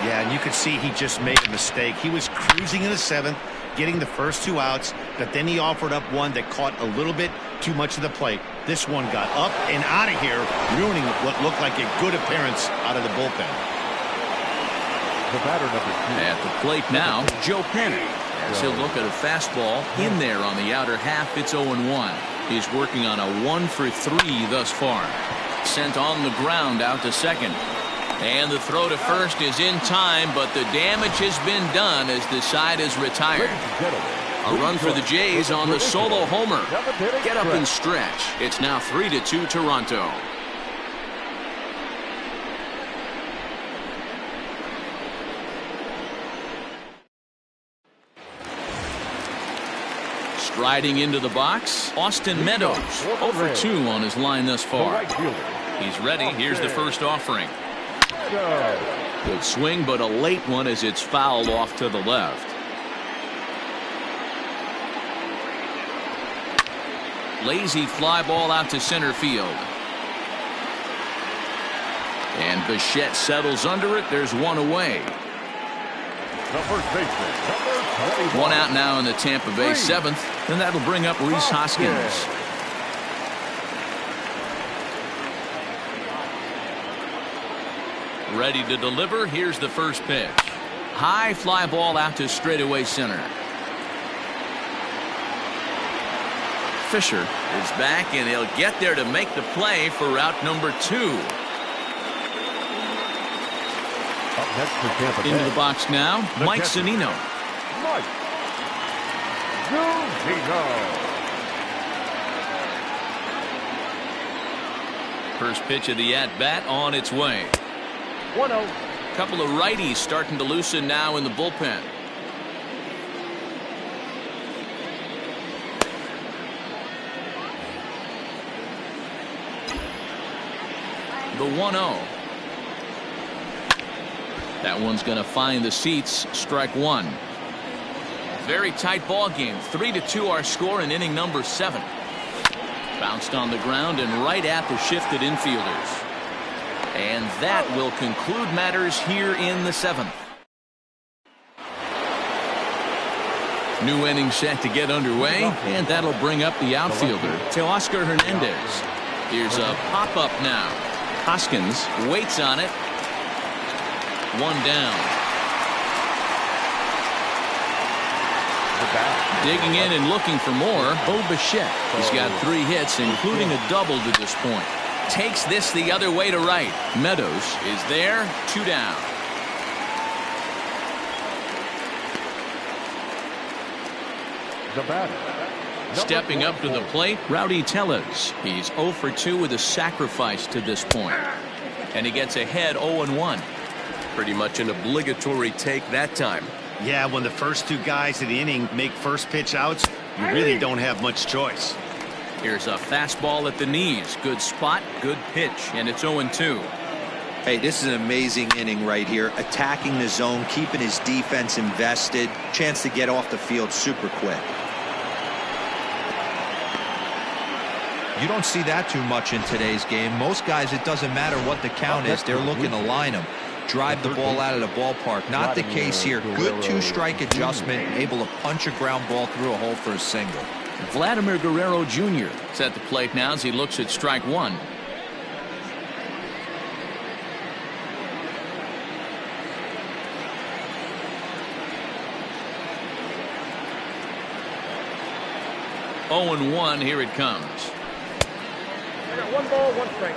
Speaker 2: Yeah, and you could see he just made a mistake. He was cruising in the 7th, getting the first 2 outs, but then he offered up one that caught a little bit too much of the plate. This one got up and out of here, ruining what looked like a good appearance out of the bullpen.
Speaker 4: The batter, number 2.
Speaker 1: At the plate now, Joe Penner. As he'll look at a fastball in there on the outer half. It's 0-1. He's working on a 1-for-3 thus far. Sent on the ground out to second. And the throw to first is in time, but the damage has been done as the side is retired. A run for the Jays on the solo homer. Get up and stretch. It's now 3-2 Toronto. Striding into the box, Austin Meadows, 0-for-2 on his line thus far. He's ready. Here's the first offering. Good swing, but a late one as it's fouled off to the left. Lazy fly ball out to center field. And Bichette settles under it. There's one away.
Speaker 4: The first baseman, number 21.
Speaker 1: One out now in the Tampa Bay seventh, and that'll bring up Rhys Hoskins. Ready to deliver. Here's the first pitch. High fly ball out to straightaway center. Fisher is back, and he'll get there to make the play for route number 2.
Speaker 4: Up next for Tampa Bay.
Speaker 1: Into the box now, Mike Zunino.
Speaker 4: Mike Zunino.
Speaker 1: First pitch of the at-bat on its way.
Speaker 5: 1-0.
Speaker 1: Couple of righties starting to loosen now in the bullpen. The 1-0. That one's going to find the seats. Strike one. Very tight ball game. 3-2 our score in inning number 7. Bounced on the ground and right at the shifted infielders. And that will conclude matters here in the 7th. New inning set to get underway, and that'll bring up the outfielder, Teoscar Hernandez. Here's a pop-up now. Hoskins waits on it. One down. Digging in and looking for more, Bo Bichette. He's got 3 hits, including a double to this point. Takes this the other way to right. Meadows is there. 2 down.
Speaker 4: The batter.
Speaker 1: Stepping up to the plate, Rowdy Tellez. He's 0-for-2 with a sacrifice to this point. And he gets ahead 0-1.
Speaker 7: Pretty much an obligatory take that time.
Speaker 2: Yeah, when the first 2 guys of the inning make first pitch outs, you really don't have much choice.
Speaker 1: Here's a fastball at the knees. Good spot, good pitch, and it's 0-2.
Speaker 3: Hey, this is an amazing inning right here. Attacking the zone, keeping his defense invested. Chance to get off the field super quick. You don't see that too much in today's game. Most guys, it doesn't matter what the count is. They're looking to line them. Drive the ball out of the ballpark. Not the case here. Good 2-strike adjustment. Able to punch a ground ball through a hole for a single.
Speaker 1: Vladimir Guerrero Jr. is at the plate now as he looks at strike one. Oh and 1, here it comes.
Speaker 5: I got 1 ball, 1 strike.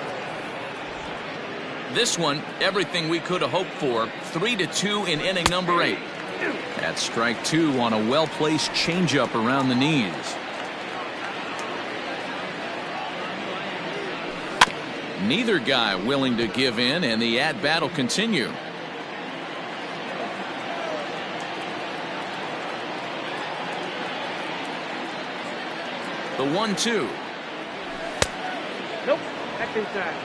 Speaker 1: This one, everything we could have hoped for. 3-2 in inning number 8. That's strike 2 on a well-placed changeup around the knees. Neither guy willing to give in, and the at-bat will continue. The 1-2.
Speaker 5: Nope. Back inside.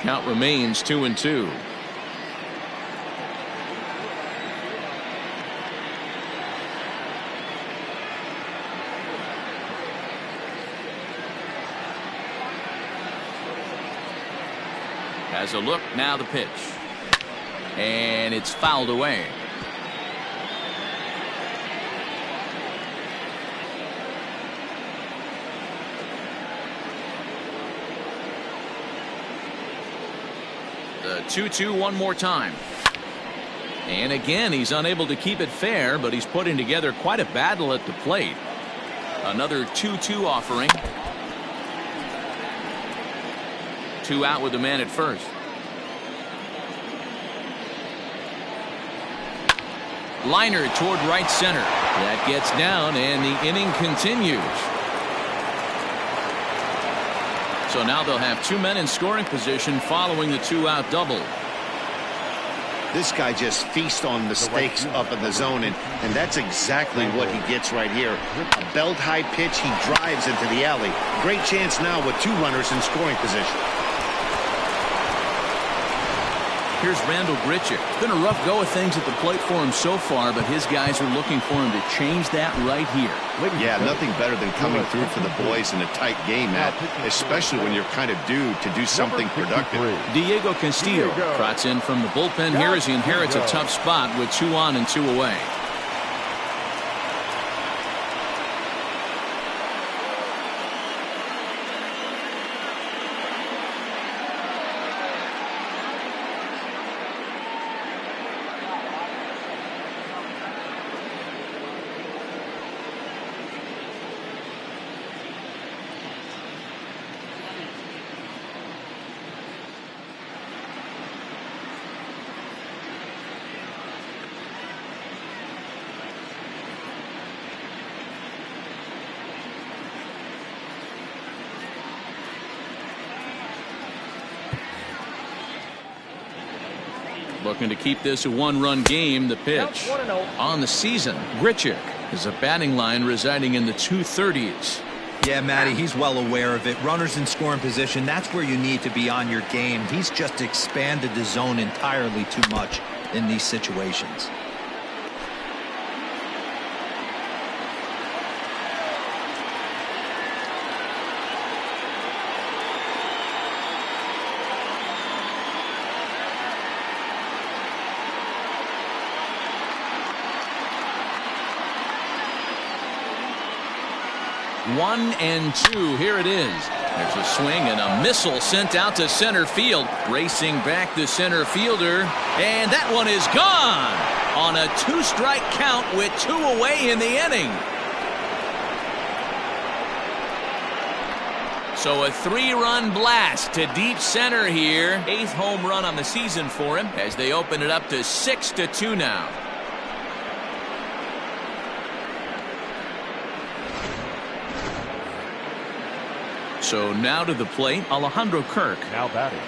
Speaker 5: Count remains 2-2.
Speaker 1: Has a look, now the pitch. And it's fouled away. The 2-2 one more time. And again, he's unable to keep it fair, but he's putting together quite a battle at the plate. Another 2-2 offering. 2 out with the man at first. Liner toward right center. That gets down, and the inning continues. So now they'll have 2 men in scoring position following the 2-out double.
Speaker 2: This guy just feasts on mistakes up in the zone, and that's exactly what he gets right here. A belt-high pitch, he drives into the alley. Great chance now with 2 runners in scoring position.
Speaker 1: Here's Randall Grichuk. It's been a rough go of things at the plate for him so far, but his guys are looking for him to change that right here.
Speaker 2: Yeah, nothing better than coming through for the boys in a tight game, Matt, especially when you're kind of due to do something productive.
Speaker 1: Diego Castillo trots in from the bullpen here as he inherits a tough spot with 2 on and 2 away. Looking to keep this a 1-run game. The pitch. On the season, Grichuk is a batting line residing in the 230s.
Speaker 3: Yeah, Matty, he's well aware of it. Runners in scoring position, that's where you need to be on your game. He's just expanded the zone entirely too much in these situations.
Speaker 1: One and two. Here it is. There's a swing and a missile sent out to center field. Racing back the center fielder. And that one is gone on a 2-strike count with 2 away in the inning. So a 3-run blast to deep center here. 8th home run on the season for him as they open it up to 6-2 now. So now to the plate, Alejandro Kirk.
Speaker 4: Now batting.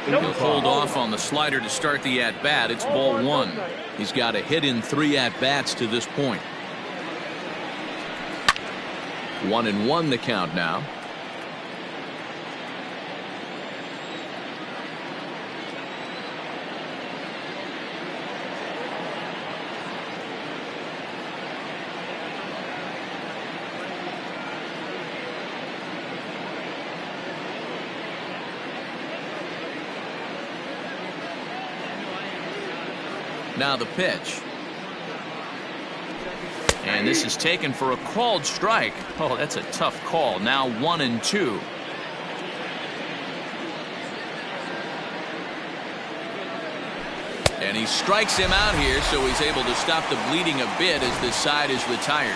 Speaker 1: He'll hold off on the slider to start the at-bat. It's ball 1. He's got a hit in 3 at-bats to this point. 1-1 the count now. Now the pitch. And this is taken for a called strike. Oh, that's a tough call. Now 1-2. And he strikes him out here, so he's able to stop the bleeding a bit as this side is retired.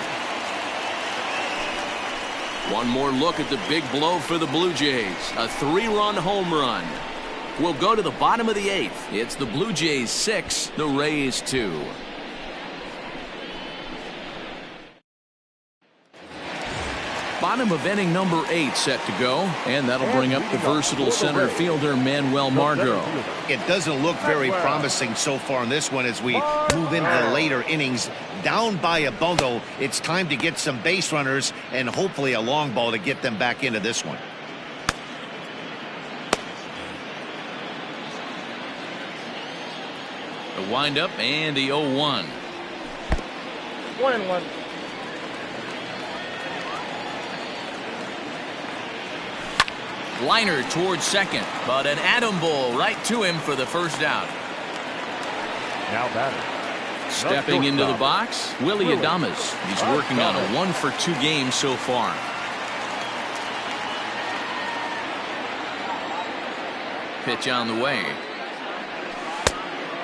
Speaker 1: One more look at the big blow for the Blue Jays. A 3-run home run. We'll go to the bottom of the 8th. It's the Blue Jays 6, the Rays 2. Bottom of inning number 8 set to go, and that'll bring up the versatile center fielder Manuel Margot.
Speaker 2: It doesn't look very promising so far in this one as we move into the later innings. Down by a bundle, it's time to get some base runners and hopefully a long ball to get them back into this one.
Speaker 1: The windup and the 0-1.
Speaker 5: 1-1.
Speaker 1: Liner towards second, but an atom ball right to him for the first out.
Speaker 4: Now batting.
Speaker 1: Stepping into the box, Willie Adames. He's working on a 1-for-2 game so far. Pitch on the way.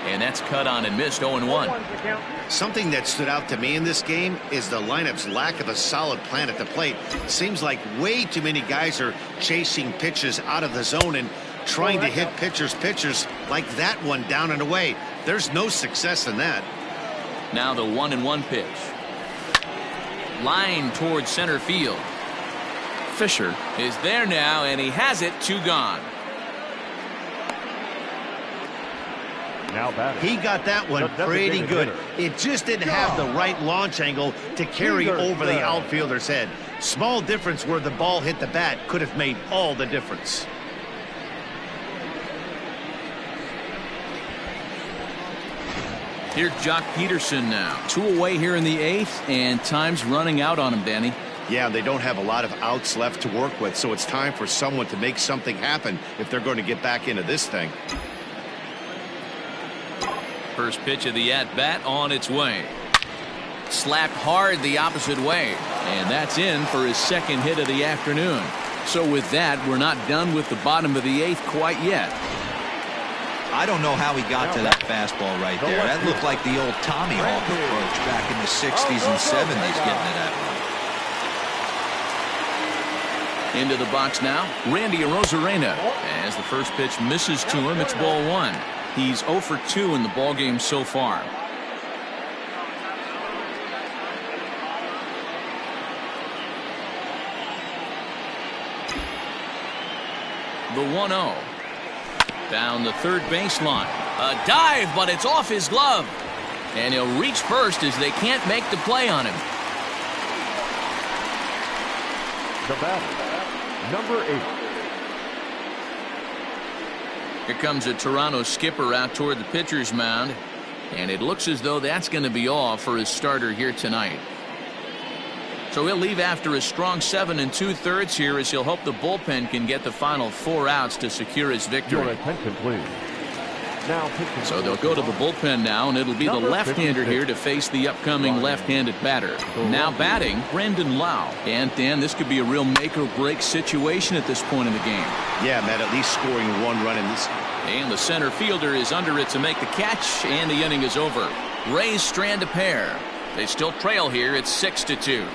Speaker 1: And that's cut on and missed. 0-1.
Speaker 2: Something that stood out to me in this game is the lineup's lack of a solid plan at the plate. Seems like way too many guys are chasing pitches out of the zone and trying to hit pitchers like that one down and away. There's no success in that.
Speaker 1: Now the 1-1 pitch. Line towards center field. Fisher is there now, and he has it. 2 gone.
Speaker 4: Now batting.
Speaker 2: He got that one pretty good. It just didn't have the right launch angle to carry over the outfielder's head. Small difference where the ball hit the bat could have made all the difference.
Speaker 1: Here's Jock Peterson now. 2 away here in the 8th, and time's running out on him, Danny.
Speaker 2: Yeah, they don't have a lot of outs left to work with, so it's time for someone to make something happen if they're going to get back into this thing.
Speaker 1: First pitch of the at-bat on its way. Slapped hard the opposite way, and that's in for his second hit of the afternoon. So with that, we're not done with the bottom of the 8th quite yet.
Speaker 3: I don't know how he got to that fastball right there. That looked like the old Tommy Hawk approach back in the 60s and 70s getting to that one.
Speaker 1: Into the box now, Randy Arozarena. As the first pitch misses to him, it's ball 1. He's 0 for 2 in the ballgame so far. The 1-0. Down the third baseline. A dive, but it's off his glove. And he'll reach first as they can't make the play on him.
Speaker 4: The batter, number 8.
Speaker 1: Here comes a Toronto skipper out toward the pitcher's mound. And it looks as though that's going to be all for his starter here tonight. So he'll leave after a strong 7 2/3 here as he'll hope the bullpen can get the final 4 outs to secure his victory.
Speaker 4: Your attention, please. Now pitching.
Speaker 1: So they'll go to the bullpen now, and it'll be the left-hander here to face the upcoming left-handed batter. Now batting, Brandon Lau. And Dan, this could be a real make-or-break situation at this point in the game.
Speaker 2: Yeah, Matt, at least scoring 1 run in this.
Speaker 1: And the center fielder is under it to make the catch, and the inning is over. Rays strand a pair. They still trail here. It's 6-2.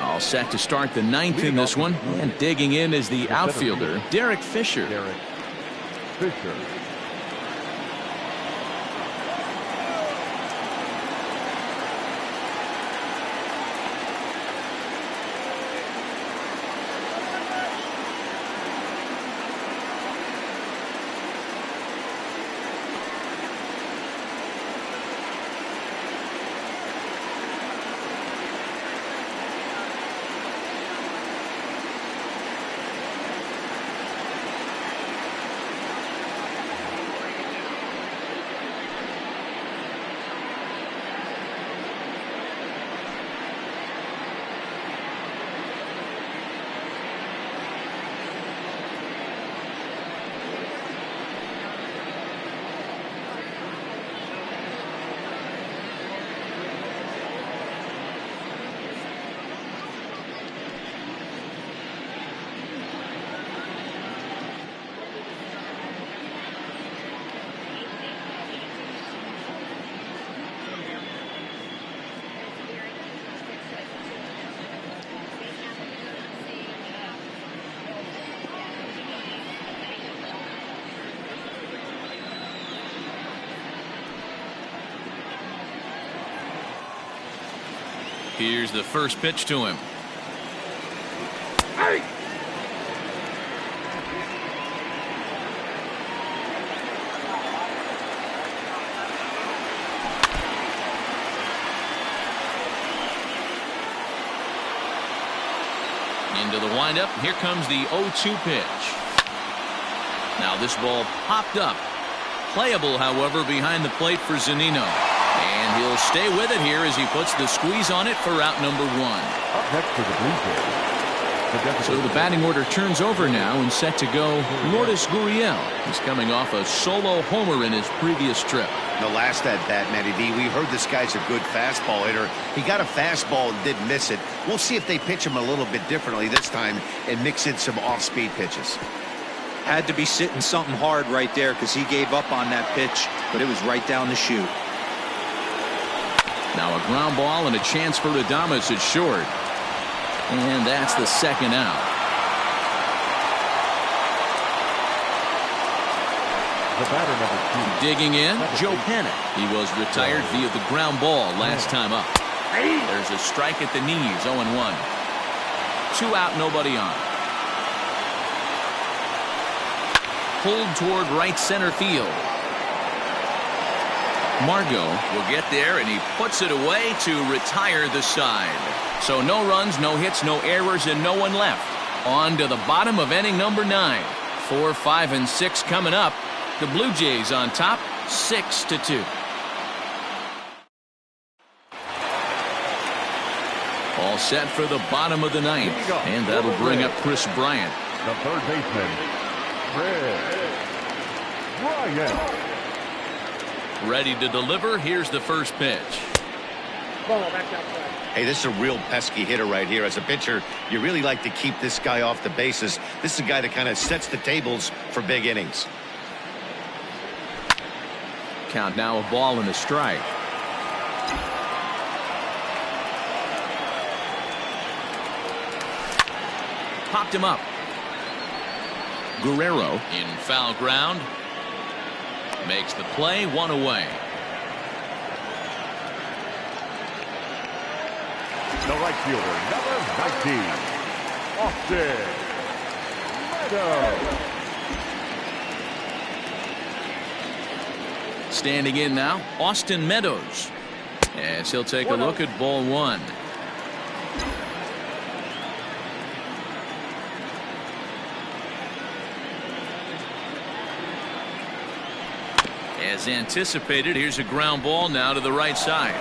Speaker 1: All set to start the 9th in this one, and digging in is the outfielder, Derek Fisher.
Speaker 4: Derek Fisher.
Speaker 1: Here's the first pitch to him.
Speaker 5: Hey!
Speaker 1: Into the windup. Here comes the 0-2 pitch. Now this ball popped up. Playable, however, behind the plate for Zunino. And And he'll stay with it here as he puts the squeeze on it for out number 1.
Speaker 4: Up next for the Blue Jays.
Speaker 1: So the batting order turns over now and set to go Lourdes Gurriel. He's coming off a solo homer in his previous trip.
Speaker 2: The last at bat, Matty D, we heard this guy's a good fastball hitter. He got a fastball and didn't miss it. We'll see if they pitch him a little bit differently this time and mix in some off-speed pitches.
Speaker 3: Had to be sitting something hard right there because he gave up on that pitch, but it was right down the chute.
Speaker 1: Now a ground ball and a chance for Adames at short. And that's the second out.
Speaker 4: The batter, number 2.
Speaker 1: Digging in, Joe Panic. He was retired via the ground ball last time up. There's a strike at the knees, 0-1. 2 out, nobody on. Pulled toward right center field. Margot will get there, and he puts it away to retire the side. So no runs, no hits, no errors, and no one left. On to the bottom of inning number 9. 4, 5, and 6 coming up. The Blue Jays on top, 6-2. All set for the bottom of the 9th, and that'll bring up Chris Bryant.
Speaker 4: The third baseman, Chris Bryant.
Speaker 1: Ready to deliver. Here's the first pitch.
Speaker 5: Ball back outside.
Speaker 2: Hey, this is a real pesky hitter right here. As a pitcher, you really like to keep this guy off the bases. This is a guy that kind of sets the tables for big innings.
Speaker 1: Count now, a ball and a strike. Popped him up. Guerrero in foul ground. Makes the play, 1 away.
Speaker 4: The right fielder, number 19, Austin Meadows.
Speaker 1: Standing in now, Austin Meadows. As he'll take a look at ball 1. As anticipated, here's a ground ball now to the right side.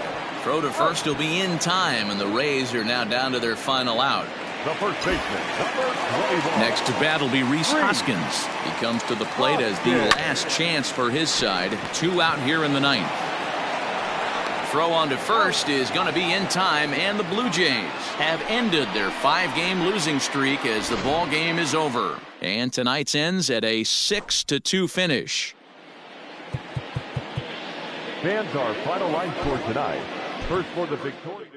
Speaker 1: Throw to first will be in time, and the Rays are now down to their final out.
Speaker 4: The first baseman, number 21.
Speaker 1: Next to bat will be Rhys Hoskins. He comes to the plate as the last chance for his side. 2 out here in the 9th. Throw on to first is going to be in time, and the Blue Jays have ended their 5-game losing streak as the ball game is over. And tonight's ends at a 6-2 finish.
Speaker 4: Fans, our final line score tonight. First for the victorious.